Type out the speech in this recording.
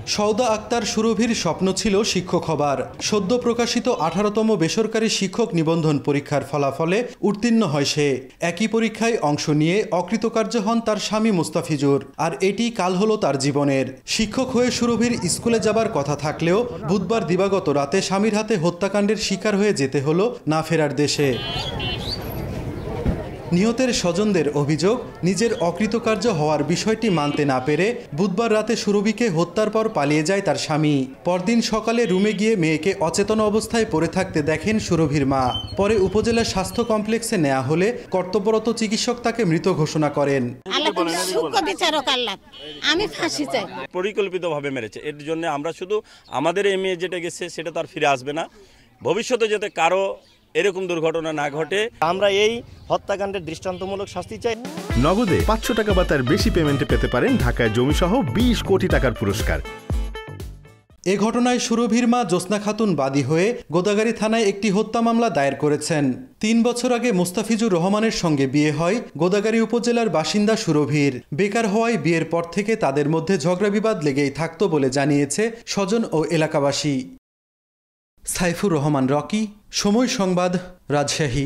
সওদা আক্তার সুরভির স্বপ্ন ছিল শিক্ষক হবার। সদ্য প্রকাশিত 18তম বেসরকারি শিক্ষক নিবন্ধন পরীক্ষার ফলাফলে উত্তীর্ণ হয় সে। একই পরীক্ষায় অংশ নিয়ে অকৃতকার্য হন তার স্বামী মুস্তাফিজুর। আর এটি কাল হলো তার জীবনের। শিক্ষক হয়ে সুরভির স্কুলে যাবার কথা থাকলেও বুধবার দিবাগত রাতে স্বামীর হাতে হত্যাকাণ্ডের শিকার হয়ে যেতে হলো না ফেরার দেশে। নিহতের স্বজনদের অভিযোগ, নিজের অকৃতকার্য হওয়ার বিষয়টি মানতে না পেরে বুধবার রাতে সুরভিকে হত্যার পর পালিয়ে যায় তার স্বামী। পরদিন সকালে রুমে গিয়ে মেয়েকে অচেতন অবস্থায় পড়ে থাকতে দেখেন সুরভির মা। পরে উপজেলা স্বাস্থ্য কমপ্লেক্সে নেওয়া হলে কর্তব্যরত চিকিৎসক তাকে মৃত ঘোষণা করেন। আমি ফাঁসি চাই। পরিকল্পিতভাবে মেরেছে। এর জন্য আমরা শুধু আমাদের এই মেয়ে যেটা গেছে সেটা তার ফিরে আসবে না, ভবিষ্যতে যাতে কারো এরকম দুর্ঘটনা না ঘটে। আমরা এই হত্যাকাণ্ডের দৃষ্টান্তমূলক শাস্তি চাই। নগদে 500 টাকা বা তার বেশি পেমেন্টে পেতে পারেন ঢাকায় জমিসহ 20 কোটি টাকার পুরস্কার। এ ঘটনায় সুরভির মা জ্যোৎস্না খাতুন বাদী হয়ে গোদাগাড়ী থানায় একটি হত্যা মামলা দায়ের করেছেন। 3 বছর আগে মুস্তাফিজুর রহমানের সঙ্গে বিয়ে হয় গোদাগাড়ী উপজেলার বাসিন্দা সুরভির। বেকার হওয়ায় বিয়ের পর থেকে তাদের মধ্যে ঝগড়া বিবাদ লেগেই থাকত বলে জানিয়েছে স্বজন ও এলাকাবাসী। সাইফুর রহমান রকি, সময় সংবাদ, রাজশাহী।